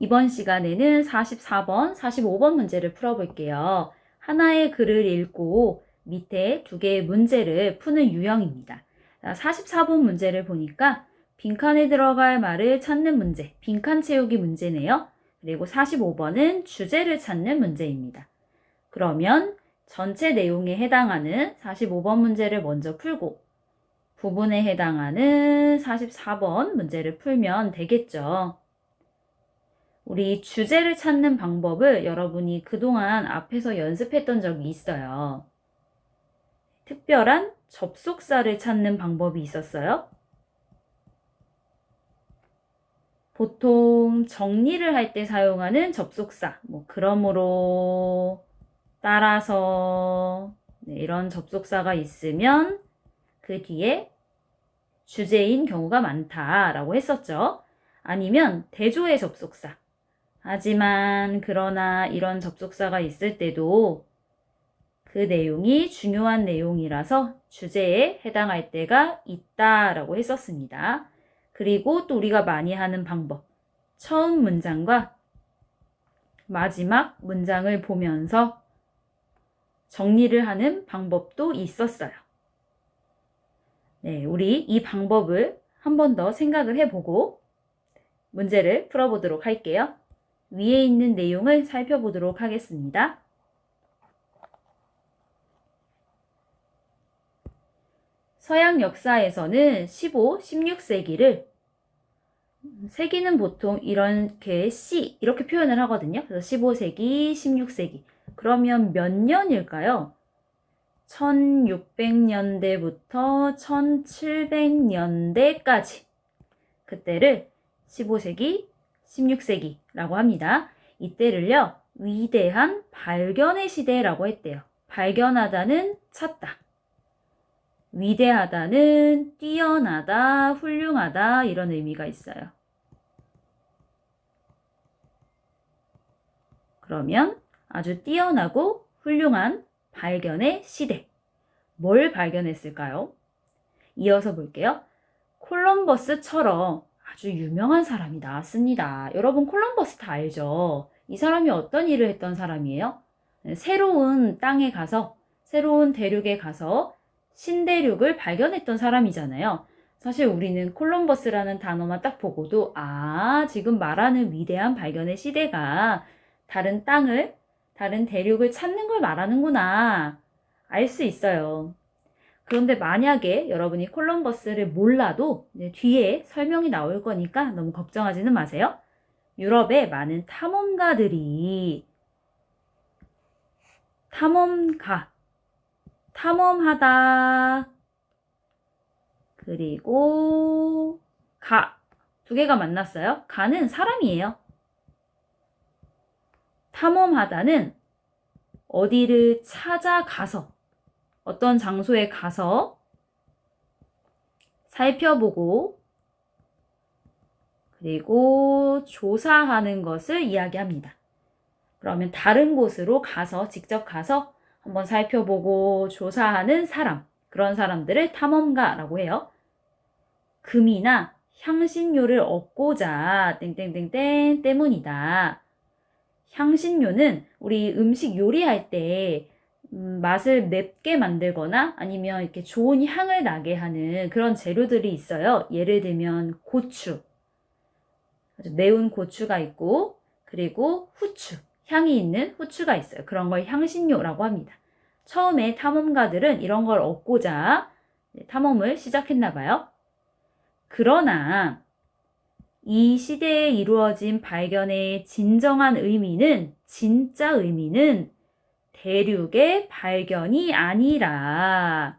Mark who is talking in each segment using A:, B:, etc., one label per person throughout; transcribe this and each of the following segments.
A: 이번 시간에는 44번, 45번 문제를 풀어볼게요. 하나의 글을 읽고 밑에 두 개의 문제를 푸는 유형입니다. 44번 문제를 보니까 빈칸에 들어갈 말을 찾는 문제, 빈칸 채우기 문제네요. 그리고 45번은 주제를 찾는 문제입니다. 그러면 전체 내용에 해당하는 45번 문제를 먼저 풀고 부분에 해당하는 44번 문제를 풀면 되겠죠. 우리 주제를 찾는 방법을 여러분이 그동안 앞에서 연습했던 적이 있어요. 특별한 접속사를 찾는 방법이 있었어요. 보통 정리를 할 때 사용하는 접속사, 그러므로, 따라서, 이런 접속사가 있으면 그 뒤에 주제인 경우가 많다라고 했었죠. 아니면 대조의 접속사. 하지만, 그러나 이런 접속사가 있을 때도 그 내용이 중요한 내용이라서 주제에 해당할 때가 있다라고 했었습니다. 그리고 또 우리가 많이 하는 방법. 처음 문장과 마지막 문장을 보면서 정리를 하는 방법도 있었어요. 네, 우리 이 방법을 한 번 더 생각을 해보고 문제를 풀어보도록 할게요. 위에 있는 내용을 살펴보도록 하겠습니다. 서양 역사에서는 15, 16세기를 세기는 보통 이렇게 C 이렇게 표현을 하거든요. 그래서 15세기, 16세기. 그러면 몇 년일까요? 1600년대부터 1700년대까지. 그때를 15세기, 16세기라고 합니다. 이때를요, 위대한 발견의 시대라고 했대요. 발견하다는 찾다. 위대하다는 뛰어나다, 훌륭하다 이런 의미가 있어요. 그러면 아주 뛰어나고 훌륭한 발견의 시대. 뭘 발견했을까요? 이어서 볼게요. 콜럼버스처럼 아주 유명한 사람이 나왔습니다. 여러분 콜럼버스 다 알죠? 이 사람이 어떤 일을 했던 사람이에요? 새로운 땅에 가서, 새로운 대륙에 가서 신대륙을 발견했던 사람이잖아요. 사실 우리는 콜럼버스라는 단어만 딱 보고도 지금 말하는 위대한 발견의 시대가 다른 땅을, 다른 대륙을 찾는 걸 말하는구나 알 수 있어요. 그런데 만약에 여러분이 콜럼버스를 몰라도 뒤에 설명이 나올 거니까 너무 걱정하지는 마세요. 유럽에 많은 탐험가들이 탐험하다, 그리고 두 개가 만났어요. 가는 사람이에요. 탐험하다는 어디를 찾아가서, 어떤 장소에 가서 살펴보고 그리고 조사하는 것을 이야기합니다. 그러면 다른 곳으로 가서, 직접 가서 한번 살펴보고 조사하는 사람, 그런 사람들을 탐험가라고 해요. 금이나 향신료를 얻고자 땡땡땡땡 때문이다. 향신료는 우리 음식 요리할 때 맛을 맵게 만들거나 아니면 이렇게 좋은 향을 나게 하는 그런 재료들이 있어요. 예를 들면 고추, 아주 매운 고추가 있고, 그리고 후추, 향이 있는 후추가 있어요. 그런 걸 향신료라고 합니다. 처음에 탐험가들은 이런 걸 얻고자 탐험을 시작했나 봐요. 그러나 이 시대에 이루어진 발견의 진짜 의미는 대륙의 발견이 아니라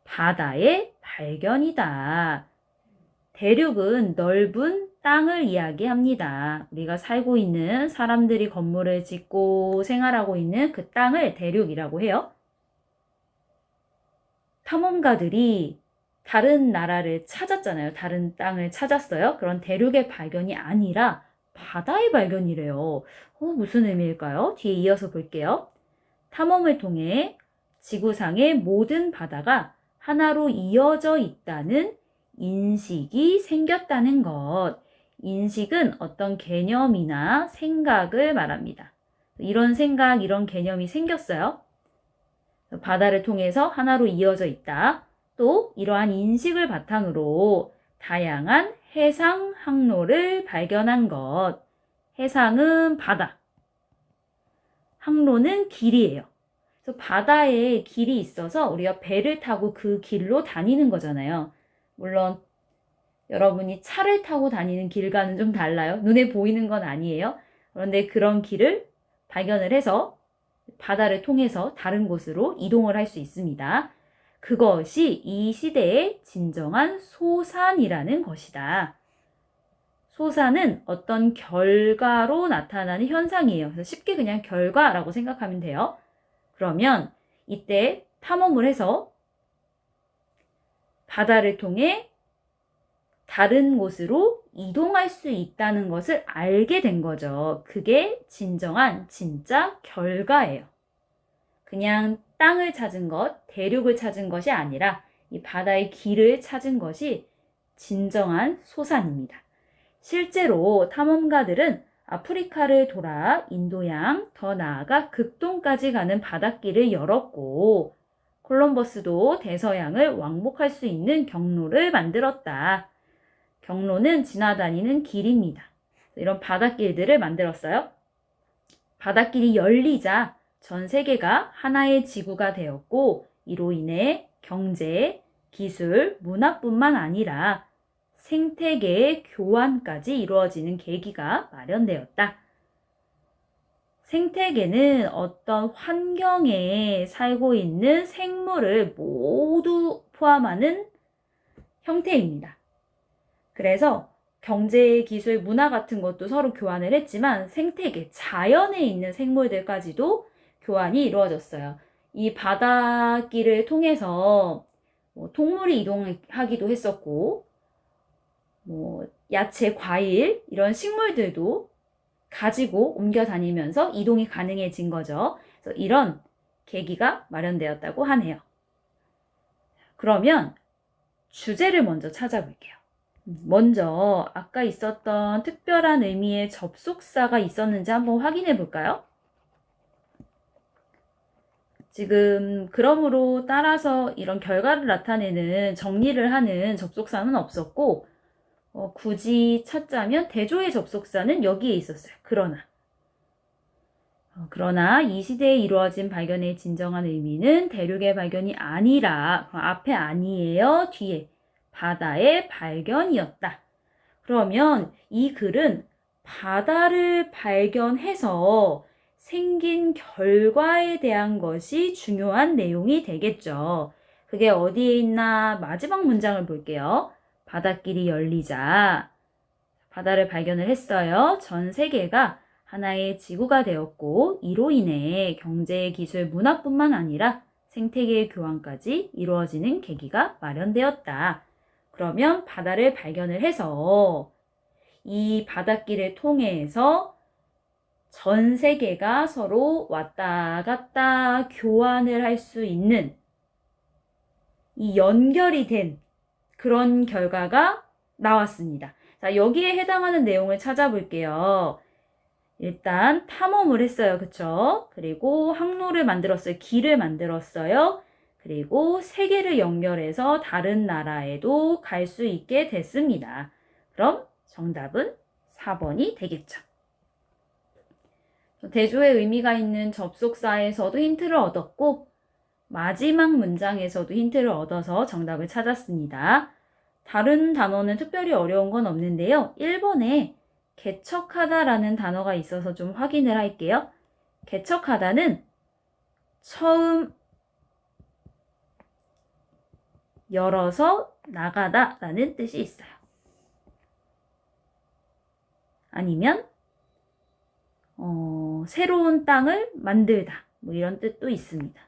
A: 바다의 발견이다. 대륙은 넓은 땅을 이야기합니다. 우리가 살고 있는 사람들이 건물을 짓고 생활하고 있는 그 땅을 대륙이라고 해요. 탐험가들이 다른 나라를 찾았잖아요. 다른 땅을 찾았어요. 그런 대륙의 발견이 아니라 바다의 발견이래요. 무슨 의미일까요? 뒤에 이어서 볼게요. 탐험을 통해 지구상의 모든 바다가 하나로 이어져 있다는 인식이 생겼다는 것. 인식은 어떤 개념이나 생각을 말합니다. 이런 생각, 이런 개념이 생겼어요. 바다를 통해서 하나로 이어져 있다. 또 이러한 인식을 바탕으로 다양한 해상 항로를 발견한 것. 해상은 바다, 항로는 길이에요. 그래서 바다에 길이 있어서 우리가 배를 타고 그 길로 다니는 거잖아요. 물론 여러분이 차를 타고 다니는 길과는 좀 달라요. 눈에 보이는 건 아니에요. 그런데 그런 길을 발견을 해서 바다를 통해서 다른 곳으로 이동을 할 수 있습니다. 그것이 이 시대의 진정한 소산이라는 것이다. 소산은 어떤 결과로 나타나는 현상이에요. 그래서 쉽게 그냥 결과라고 생각하면 돼요. 그러면 이때 탐험을 해서 바다를 통해 다른 곳으로 이동할 수 있다는 것을 알게 된 거죠. 그게 진정한 진짜 결과예요. 그냥 땅을 찾은 것, 대륙을 찾은 것이 아니라 이 바다의 길을 찾은 것이 진정한 소산입니다. 실제로 탐험가들은 아프리카를 돌아 인도양, 더 나아가 극동까지 가는 바닷길을 열었고 콜럼버스도 대서양을 왕복할 수 있는 경로를 만들었다. 경로는 지나다니는 길입니다. 이런 바닷길들을 만들었어요. 바닷길이 열리자 전 세계가 하나의 지구가 되었고 이로 인해 경제, 기술, 문화뿐만 아니라 생태계의 교환까지 이루어지는 계기가 마련되었다. 생태계는 어떤 환경에 살고 있는 생물을 모두 포함하는 형태입니다. 그래서 경제, 기술, 문화 같은 것도 서로 교환을 했지만 생태계, 자연에 있는 생물들까지도 교환이 이루어졌어요. 이 바닷길을 통해서 동물이 이동하기도 했었고 야채, 과일 이런 식물들도 가지고 옮겨 다니면서 이동이 가능해진 거죠. 그래서 이런 계기가 마련되었다고 하네요. 그러면 주제를 먼저 찾아볼게요. 먼저 아까 있었던 특별한 의미의 접속사가 있었는지 한번 확인해 볼까요? 지금 그러므로 따라서 이런 결과를 나타내는 정리를 하는 접속사는 없었고 굳이 찾자면 대조의 접속사는 여기에 있었어요. 그러나 이 시대에 이루어진 발견의 진정한 의미는 대륙의 발견이 아니라 앞에 아니에요. 뒤에 바다의 발견이었다. 그러면 이 글은 바다를 발견해서 생긴 결과에 대한 것이 중요한 내용이 되겠죠. 그게 어디에 있나 마지막 문장을 볼게요. 바닷길이 열리자 바다를 발견을 했어요. 전 세계가 하나의 지구가 되었고 이로 인해 경제, 기술, 문화뿐만 아니라 생태계의 교환까지 이루어지는 계기가 마련되었다. 그러면 바다를 발견을 해서 이 바닷길을 통해서 전 세계가 서로 왔다 갔다 교환을 할 수 있는 이 연결이 된 그런 결과가 나왔습니다. 자, 여기에 해당하는 내용을 찾아볼게요. 일단 탐험을 했어요. 그쵸? 그리고 항로를 만들었어요. 길을 만들었어요. 그리고 세계를 연결해서 다른 나라에도 갈 수 있게 됐습니다. 그럼 정답은 4번이 되겠죠. 대조의 의미가 있는 접속사에서도 힌트를 얻었고 마지막 문장에서도 힌트를 얻어서 정답을 찾았습니다. 다른 단어는 특별히 어려운 건 없는데요. 1번에 개척하다라는 단어가 있어서 좀 확인을 할게요. 개척하다는 처음 열어서 나가다 라는 뜻이 있어요. 아니면 새로운 땅을 만들다 이런 뜻도 있습니다.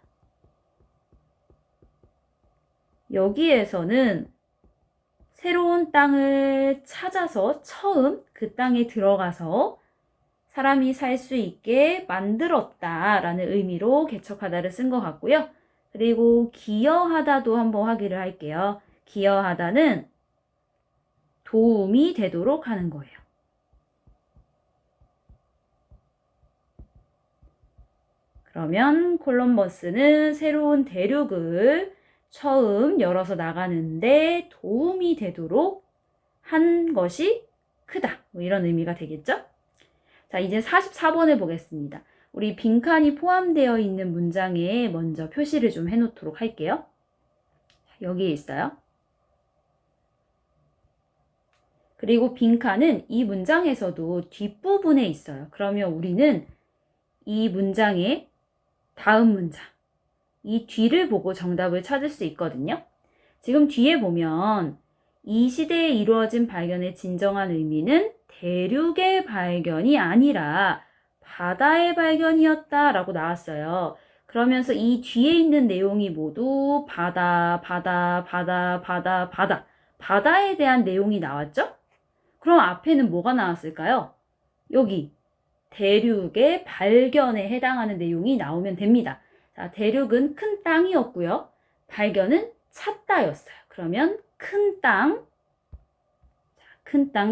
A: 여기에서는 새로운 땅을 찾아서 처음 그 땅에 들어가서 사람이 살 수 있게 만들었다라는 의미로 개척하다를 쓴 것 같고요. 그리고 기여하다도 한번 확인을 할게요. 기여하다는 도움이 되도록 하는 거예요. 그러면 콜럼버스는 새로운 대륙을 처음 열어서 나가는데 도움이 되도록 한 것이 크다. 뭐 이런 의미가 되겠죠? 자, 이제 44번을 보겠습니다. 우리 빈칸이 포함되어 있는 문장에 먼저 표시를 좀 해놓도록 할게요. 여기에 있어요. 그리고 빈칸은 이 문장에서도 뒷부분에 있어요. 그러면 우리는 이 문장의 다음 문장, 이 뒤를 보고 정답을 찾을 수 있거든요. 지금 뒤에 보면 이 시대에 이루어진 발견의 진정한 의미는 대륙의 발견이 아니라 바다의 발견이었다라고 나왔어요. 그러면서 이 뒤에 있는 내용이 모두 바다에 대한 내용이 나왔죠? 그럼 앞에는 뭐가 나왔을까요? 여기 대륙의 발견에 해당하는 내용이 나오면 됩니다. 자, 대륙은 큰 땅이었고요. 발견은 찾다였어요. 그러면 큰 땅,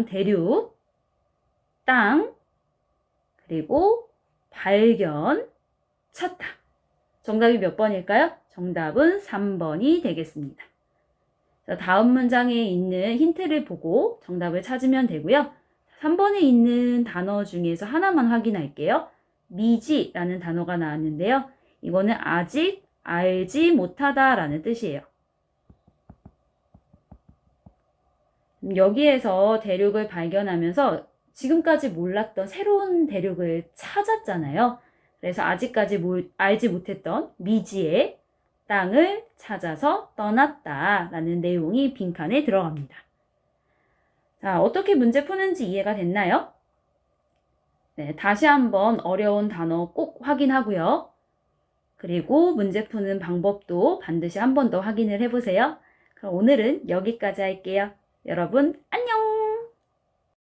A: 대륙, 땅, 그리고 발견, 찾다. 정답이 몇 번일까요? 정답은 3번이 되겠습니다. 자, 다음 문장에 있는 힌트를 보고 정답을 찾으면 되고요. 3번에 있는 단어 중에서 하나만 확인할게요. 미지라는 단어가 나왔는데요. 이거는 아직 알지 못하다라는 뜻이에요. 여기에서 대륙을 발견하면서 지금까지 몰랐던 새로운 대륙을 찾았잖아요. 그래서 아직까지 알지 못했던 미지의 땅을 찾아서 떠났다라는 내용이 빈칸에 들어갑니다. 자, 어떻게 문제 푸는지 이해가 됐나요? 네, 다시 한번 어려운 단어 꼭 확인하고요. 그리고 문제 푸는 방법도 반드시 한 번 더 확인을 해보세요. 그럼 오늘은 여기까지 할게요. 여러분, 안녕!